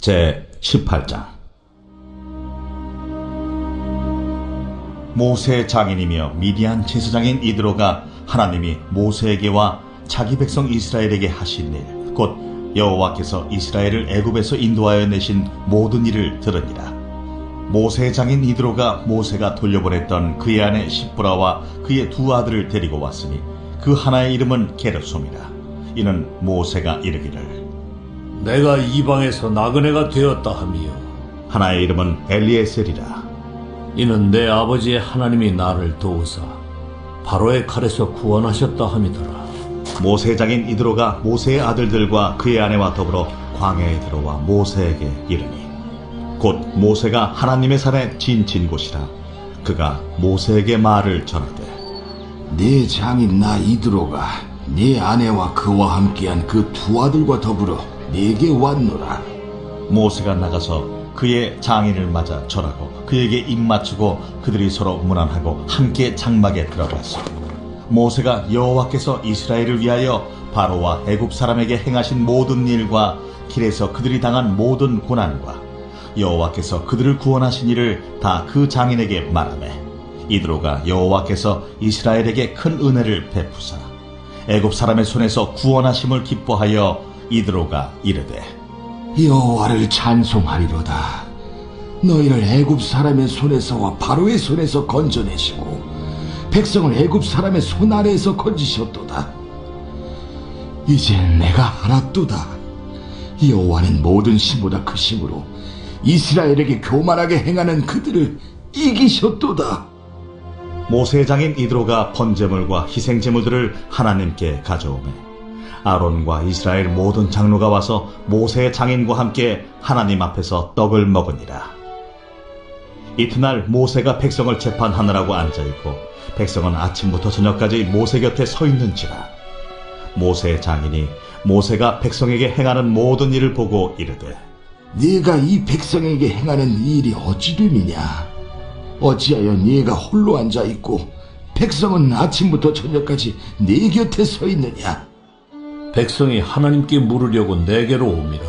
제 18장. 모세의 장인이며 미디안 제사장인 이드로가 하나님이 모세에게와 자기 백성 이스라엘에게 하신 일, 곧 여호와께서 이스라엘을 애굽에서 인도하여 내신 모든 일을 들으니라. 모세의 장인 이드로가 모세가 돌려보냈던 그의 아내 십브라와 그의 두 아들을 데리고 왔으니 그 하나의 이름은 게르솜이라. 이는 모세가 이르기를, 내가 이방에서 나그네가 되었다 하미요, 하나의 이름은 엘리에셀이라. 이는 내 아버지의 하나님이 나를 도우사 바로의 칼에서 구원하셨다 함이더라. 모세의 장인 이드로가 모세의 아들들과 그의 아내와 더불어 광야에 들어와 모세에게 이르니, 곧 모세가 하나님의 산에 진친 곳이라. 그가 모세에게 말을 전하되, 네 장인 나 이드로가 네 아내와 그와 함께한 그 두 아들과 더불어 네게 왔노라. 모세가 나가서 그의 장인을 맞아 절하고 그에게 입맞추고 그들이 서로 문안하고 함께 장막에 들어갔어. 모세가 여호와께서 이스라엘을 위하여 바로와 애굽 사람에게 행하신 모든 일과 길에서 그들이 당한 모든 고난과 여호와께서 그들을 구원하신 일을 다 그 장인에게 말하매, 이드로가 여호와께서 이스라엘에게 큰 은혜를 베푸사 애굽 사람의 손에서 구원하심을 기뻐하여 이드로가 이르되, 여호와를 찬송하리로다. 너희를 애굽 사람의 손에서와 바로의 손에서 건져내시고 백성을 애굽 사람의 손 아래에서 건지셨도다. 이제 내가 알았도다. 여호와는 모든 신보다 크심으로 이스라엘에게 교만하게 행하는 그들을 이기셨도다. 모세의 장인 이드로가 번제물과 희생제물들을 하나님께 가져오매 아론과 이스라엘 모든 장로가 와서 모세의 장인과 함께 하나님 앞에서 떡을 먹으니라. 이튿날 모세가 백성을 재판하느라고 앉아있고 백성은 아침부터 저녁까지 모세 곁에 서 있는지라. 모세의 장인이 모세가 백성에게 행하는 모든 일을 보고 이르되, 네가 이 백성에게 행하는 이 일이 어찌 됨이냐? 어찌하여 네가 홀로 앉아있고 백성은 아침부터 저녁까지 네 곁에 서 있느냐? 백성이 하나님께 물으려고 내게로 옵니다.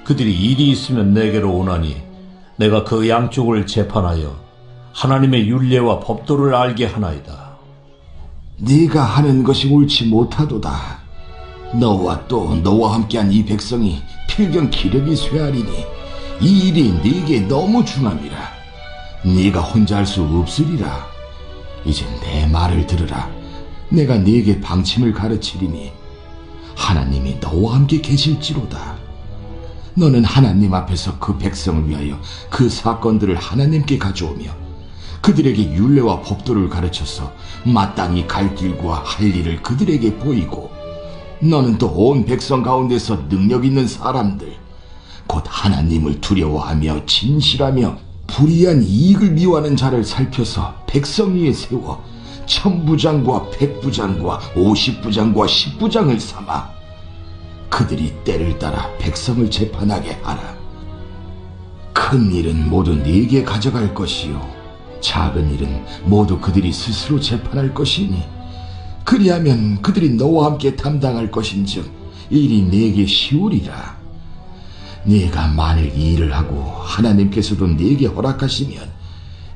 그들이 일이 있으면 내게로 오나니 내가 그 양쪽을 재판하여 하나님의 율례와 법도를 알게 하나이다. 네가 하는 것이 옳지 못하도다. 너와 또 너와 함께한 이 백성이 필경 기력이 쇠하리니 이 일이 네게 너무 중함이라. 네가 혼자 할 수 없으리라. 이제 내 말을 들으라. 내가 네게 방침을 가르치리니 하나님이 너와 함께 계실지로다. 너는 하나님 앞에서 그 백성을 위하여 그 사건들을 하나님께 가져오며 그들에게 율례와 법도를 가르쳐서 마땅히 갈 길과 할 일을 그들에게 보이고, 너는 또 온 백성 가운데서 능력 있는 사람들, 곧 하나님을 두려워하며 진실하며 불의한 이익을 미워하는 자를 살펴서 백성 위에 세워 천부장과 백부장과 50부장과 10부장을 삼아 그들이 때를 따라 백성을 재판하게 하라. 큰 일은 모두 네게 가져갈 것이요 작은 일은 모두 그들이 스스로 재판할 것이니 그리하면 그들이 너와 함께 담당할 것인즉 일이 네게 쉬우리라. 네가 만일 이 일을 하고 하나님께서도 네게 허락하시면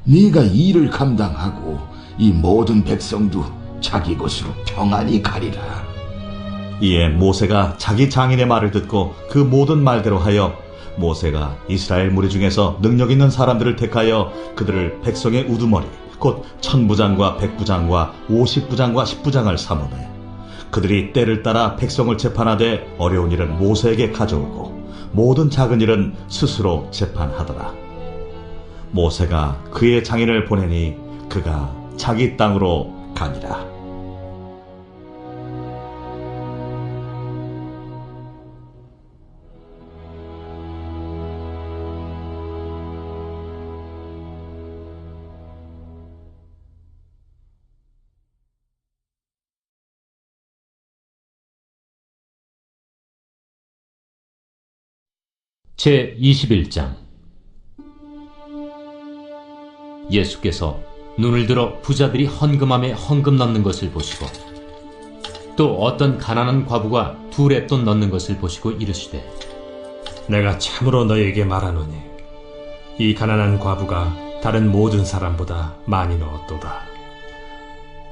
네가 이 일을 감당하고 이 모든 백성도 자기 곳으로 평안히 가리라. 이에 모세가 자기 장인의 말을 듣고 그 모든 말대로 하여 모세가 이스라엘 무리 중에서 능력 있는 사람들을 택하여 그들을 백성의 우두머리 곧 천부장과 백부장과 50부장과 10부장을 삼으매 그들이 때를 따라 백성을 재판하되 어려운 일은 모세에게 가져오고 모든 작은 일은 스스로 재판하더라. 모세가 그의 장인을 보내니 그가 자기 땅으로 가니라. 제 21장. 예수께서 눈을 들어 부자들이 헌금함에 헌금 넣는 것을 보시고 또 어떤 가난한 과부가 두 렙돈 넣는 것을 보시고 이르시되 내가 참으로 너희에게 말하노니 이 가난한 과부가 다른 모든 사람보다 많이 넣었도다.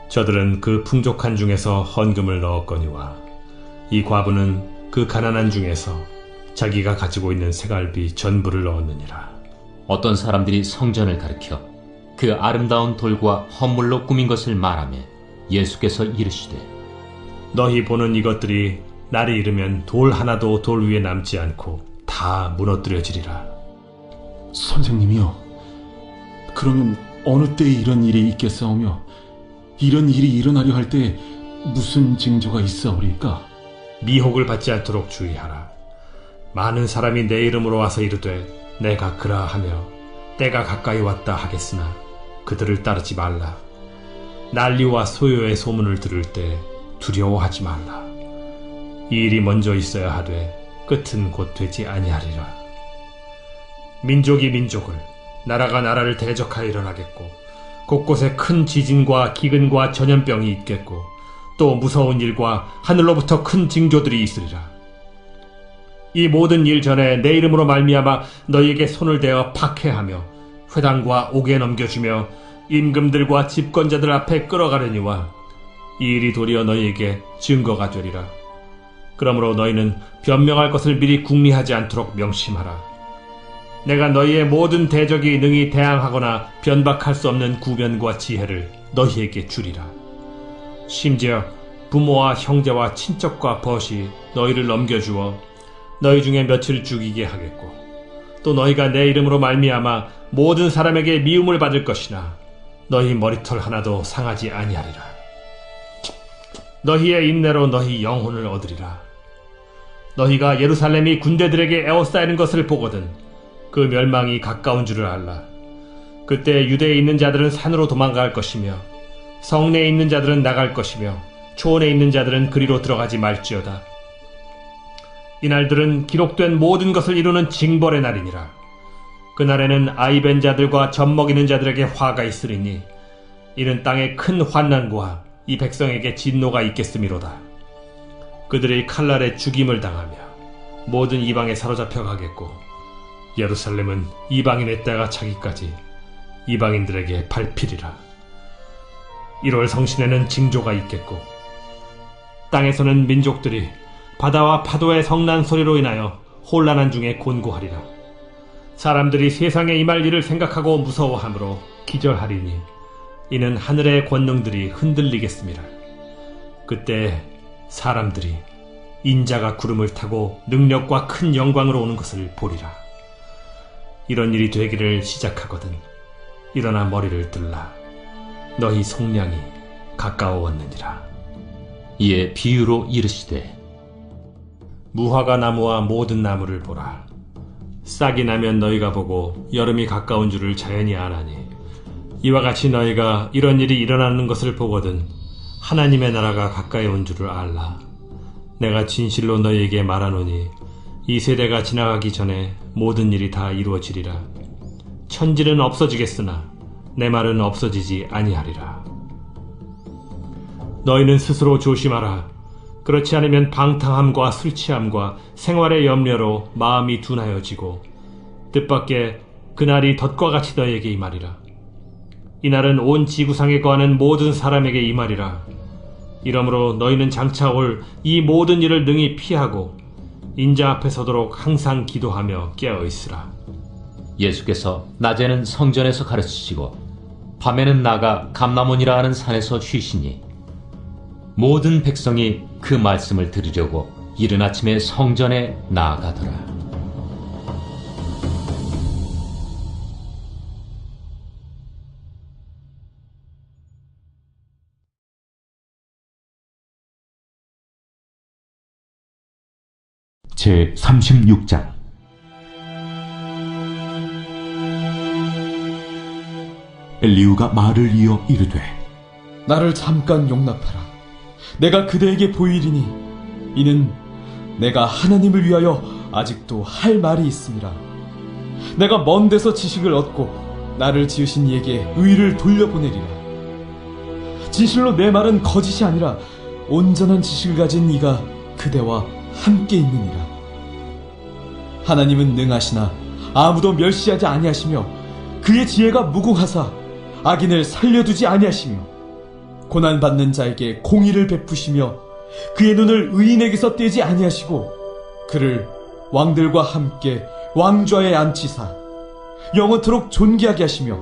저들은 그 풍족한 중에서 헌금을 넣었거니와 이 과부는 그 가난한 중에서 자기가 가지고 있는 생활비 전부를 넣었느니라. 어떤 사람들이 성전을 가리켜 그 아름다운 돌과 헌물로 꾸민 것을 말하며 예수께서 이르시되 너희 보는 이것들이 날이 이르면 돌 하나도 돌 위에 남지 않고 다 무너뜨려지리라. 선생님이요, 그러면 어느 때에 이런 일이 있겠사오며 이런 일이 일어나려 할 때 무슨 징조가 있사오리까? 미혹을 받지 않도록 주의하라. 많은 사람이 내 이름으로 와서 이르되 내가 그라하며 때가 가까이 왔다 하겠으나 그들을 따르지 말라. 난리와 소요의 소문을 들을 때 두려워하지 말라. 이 일이 먼저 있어야 하되 끝은 곧 되지 아니하리라. 민족이 민족을, 나라가 나라를 대적하여 일어나겠고 곳곳에 큰 지진과 기근과 전염병이 있겠고 또 무서운 일과 하늘로부터 큰 징조들이 있으리라. 이 모든 일 전에 내 이름으로 말미암아 너희에게 손을 대어 박해하며 회당과 옥에 넘겨주며 임금들과 집권자들 앞에 끌어가려니와 이 일이 도리어 너희에게 증거가 되리라. 그러므로 너희는 변명할 것을 미리 궁리하지 않도록 명심하라. 내가 너희의 모든 대적이 능히 대항하거나 변박할 수 없는 구변과 지혜를 너희에게 주리라. 심지어 부모와 형제와 친척과 벗이 너희를 넘겨주어 너희 중에 며칠 죽이게 하겠고 또 너희가 내 이름으로 말미암아 모든 사람에게 미움을 받을 것이나 너희 머리털 하나도 상하지 아니하리라. 너희의 인내로 너희 영혼을 얻으리라. 너희가 예루살렘이 군대들에게 에워싸이는 것을 보거든 그 멸망이 가까운 줄을 알라. 그때 유대에 있는 자들은 산으로 도망갈 것이며 성내에 있는 자들은 나갈 것이며 초원에 있는 자들은 그리로 들어가지 말지어다. 이날들은 기록된 모든 것을 이루는 징벌의 날이니라. 그날에는 아이벤 자들과 젖먹이는 자들에게 화가 있으리니 이는 땅에 큰 환난과 이 백성에게 진노가 있겠음이로다. 그들이 칼날에 죽임을 당하며 모든 이방에 사로잡혀 가겠고 예루살렘은 이방인의 때가 차기까지 이방인들에게 밟히리라. 1월 성신에는 징조가 있겠고 땅에서는 민족들이 바다와 파도의 성난 소리로 인하여 혼란한 중에 곤고하리라. 사람들이 세상에 임할 일을 생각하고 무서워하므로 기절하리니 이는 하늘의 권능들이 흔들리겠습니다. 그때 사람들이 인자가 구름을 타고 능력과 큰 영광으로 오는 것을 보리라. 이런 일이 되기를 시작하거든 일어나 머리를 들라. 너희 속량이 가까워왔느니라. 이에 비유로 이르시되 무화과 나무와 모든 나무를 보라. 싹이 나면 너희가 보고 여름이 가까운 줄을 자연히 아나니 이와 같이 너희가 이런 일이 일어나는 것을 보거든 하나님의 나라가 가까이 온 줄을 알라. 내가 진실로 너희에게 말하노니 이 세대가 지나가기 전에 모든 일이 다 이루어지리라. 천지는 없어지겠으나 내 말은 없어지지 아니하리라. 너희는 스스로 조심하라. 그렇지 않으면 방탕함과 술취함과 생활의 염려로 마음이 둔하여지고 뜻밖의 그날이 덫과 같이 너희에게 임하리라. 이날은 온 지구상에 거하는 모든 사람에게 임하리라. 이러므로 너희는 장차 올 이 모든 일을 능히 피하고 인자 앞에 서도록 항상 기도하며 깨어있으라. 예수께서 낮에는 성전에서 가르치시고 밤에는 나가 감람원이라 하는 산에서 쉬시니 모든 백성이 그 말씀을 들으려고 이른 아침에 성전에 나아가더라. 제 36장. 엘리후가 말을 이어 이르되 나를 잠깐 용납하라. 내가 그대에게 보이리니 이는 내가 하나님을 위하여 아직도 할 말이 있음이라. 내가 먼 데서 지식을 얻고 나를 지으신 이에게 의를 돌려보내리라. 진실로 내 말은 거짓이 아니라 온전한 지식을 가진 이가 그대와 함께 있느니라. 하나님은 능하시나 아무도 멸시하지 아니하시며 그의 지혜가 무궁하사 악인을 살려두지 아니하시며 고난받는 자에게 공의를 베푸시며 그의 눈을 의인에게서 떼지 아니하시고 그를 왕들과 함께 왕좌에 앉히사 영원토록 존귀하게 하시며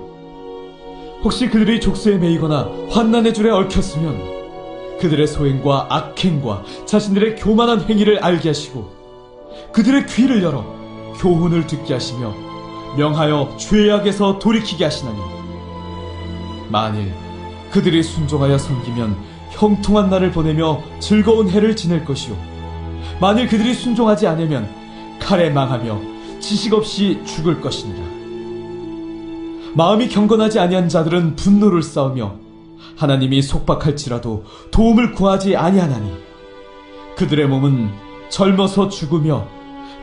혹시 그들이 족쇄에 매이거나 환난의 줄에 얽혔으면 그들의 소행과 악행과 자신들의 교만한 행위를 알게 하시고 그들의 귀를 열어 교훈을 듣게 하시며 명하여 죄악에서 돌이키게 하시나니 만일 그들이 순종하여 섬기면 형통한 날을 보내며 즐거운 해를 지낼 것이요 만일 그들이 순종하지 않으면 칼에 망하며 지식 없이 죽을 것이니라. 마음이 경건하지 아니한 자들은 분노를 쌓으며 하나님이 속박할지라도 도움을 구하지 아니하나니 그들의 몸은 젊어서 죽으며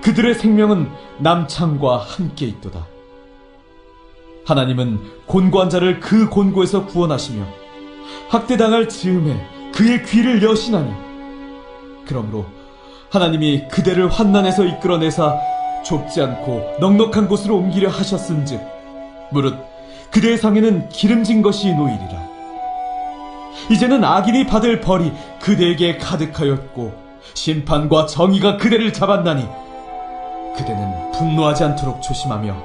그들의 생명은 남창과 함께 있도다. 하나님은 곤고한 자를 그 곤고에서 구원하시며 학대당할 즈음에 그의 귀를 여시나니 그러므로 하나님이 그대를 환난에서 이끌어내사 좁지 않고 넉넉한 곳으로 옮기려 하셨은즉 무릇 그대의 상에는 기름진 것이 놓이리라. 이제는 악인이 받을 벌이 그대에게 가득하였고 심판과 정의가 그대를 잡았나니 그대는 분노하지 않도록 조심하며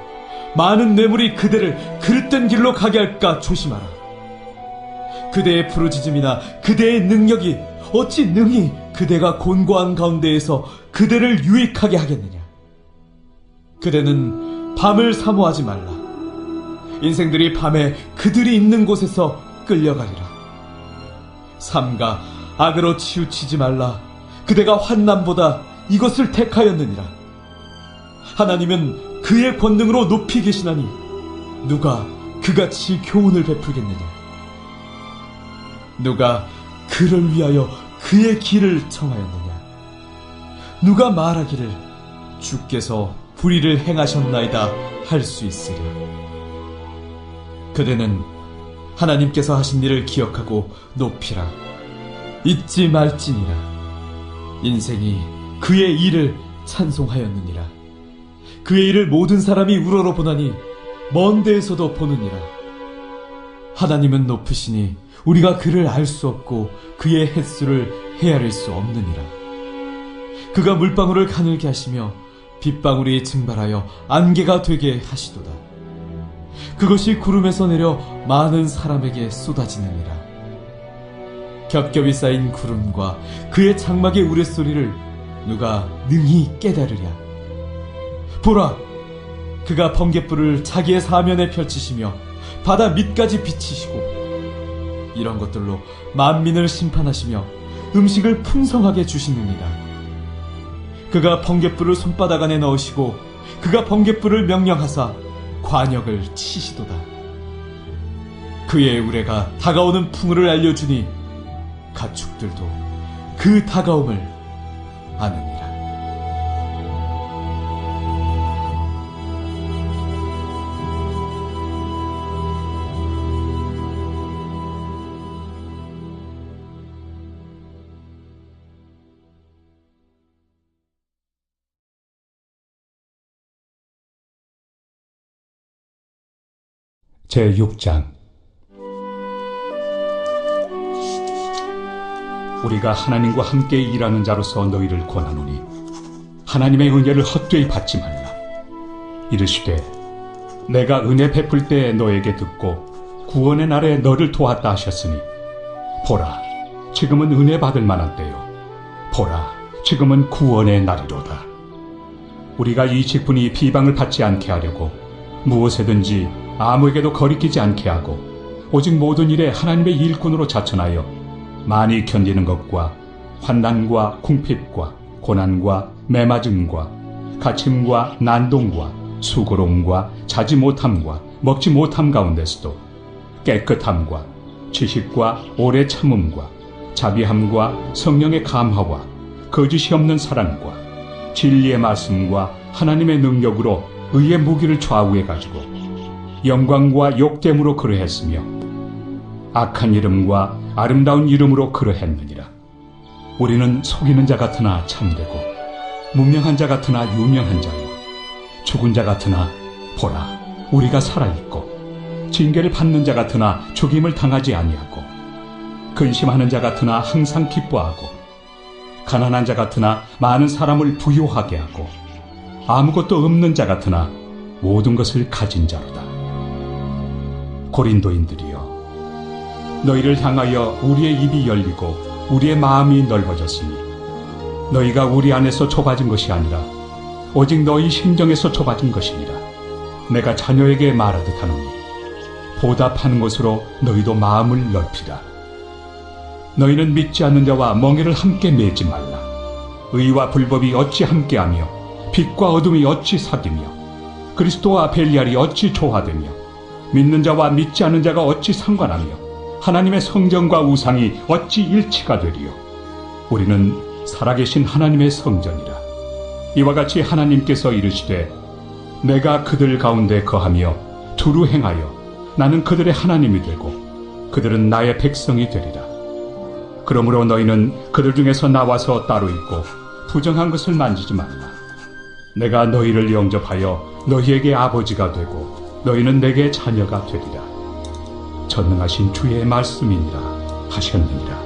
많은 뇌물이 그대를 그릇된 길로 가게 할까 조심하라. 그대의 부르짖음이나 그대의 능력이 어찌 능히 그대가 곤고한 가운데에서 그대를 유익하게 하겠느냐. 그대는 밤을 사모하지 말라. 인생들이 밤에 그들이 있는 곳에서 끌려가리라. 삼가 악으로 치우치지 말라. 그대가 환난보다 이것을 택하였느니라. 하나님은 그의 권능으로 높이 계시나니 누가 그같이 교훈을 베풀겠느냐. 누가 그를 위하여 그의 길을 청하였느냐. 누가 말하기를 주께서 불의를 행하셨나이다 할 수 있으랴. 그대는 하나님께서 하신 일을 기억하고 높이라. 잊지 말지니라. 인생이 그의 일을 찬송하였느니라. 그의 일을 모든 사람이 우러러 보나니 먼 데에서도 보느니라. 하나님은 높으시니 우리가 그를 알 수 없고 그의 횟수를 헤아릴 수 없느니라. 그가 물방울을 가늘게 하시며 빗방울이 증발하여 안개가 되게 하시도다. 그것이 구름에서 내려 많은 사람에게 쏟아지느니라. 겹겹이 쌓인 구름과 그의 장막의 우레소리를 누가 능히 깨달으랴. 보라, 그가 번갯불을 자기의 사면에 펼치시며 바다 밑까지 비치시고 이런 것들로 만민을 심판하시며 음식을 풍성하게 주시느니라. 그가 번갯불을 손바닥 안에 넣으시고 그가 번갯불을 명령하사 관역을 치시도다. 그의 우레가 다가오는 풍우를 알려주니 가축들도 그 다가옴을 아느니라. 제6장. 우리가 하나님과 함께 일하는 자로서 너희를 권하노니 하나님의 은혜를 헛되이 받지 말라. 이르시되 내가 은혜 베풀 때에 너에게 듣고 구원의 날에 너를 도왔다 하셨으니 보라, 지금은 은혜 받을 만한 때요. 보라, 지금은 구원의 날이로다. 우리가 이 직분이 비방을 받지 않게 하려고 무엇에든지 아무에게도 거리끼지 않게 하고 오직 모든 일에 하나님의 일꾼으로 자천하여 많이 견디는 것과 환난과 궁핍과 고난과 매맞음과 갇힘과 난동과 수고로움과 자지 못함과 먹지 못함 가운데서도 깨끗함과 지식과 오래 참음과 자비함과 성령의 감화와 거짓이 없는 사랑과 진리의 말씀과 하나님의 능력으로 의의 무기를 좌우해 가지고 영광과 욕됨으로 그러했으며 악한 이름과 아름다운 이름으로 그러했느니라. 우리는 속이는 자 같으나 참되고 무명한 자 같으나 유명한 자요 죽은 자 같으나 보라, 우리가 살아있고, 징계를 받는 자 같으나 죽임을 당하지 아니하고, 근심하는 자 같으나 항상 기뻐하고, 가난한 자 같으나 많은 사람을 부요하게 하고, 아무것도 없는 자 같으나 모든 것을 가진 자로다. 고린도인들이여, 너희를 향하여 우리의 입이 열리고 우리의 마음이 넓어졌으니 너희가 우리 안에서 좁아진 것이 아니라 오직 너희 심정에서 좁아진 것이니라. 내가 자녀에게 말하듯 하노니 보답하는 것으로 너희도 마음을 넓히라. 너희는 믿지 않는 자와 멍에를 함께 매지 말라. 의와 불법이 어찌 함께하며 빛과 어둠이 어찌 사귀며 그리스도와 벨리알이 어찌 조화되며 믿는 자와 믿지 않는 자가 어찌 상관하며 하나님의 성전과 우상이 어찌 일치가 되리요. 우리는 살아계신 하나님의 성전이라. 이와 같이 하나님께서 이르시되 내가 그들 가운데 거하며 두루 행하여 나는 그들의 하나님이 되고 그들은 나의 백성이 되리라. 그러므로 너희는 그들 중에서 나와서 따로 있고 부정한 것을 만지지 말라. 내가 너희를 영접하여 너희에게 아버지가 되고 너희는 내게 자녀가 되리라. 전능하신 주의 말씀이니라 하셨느니라.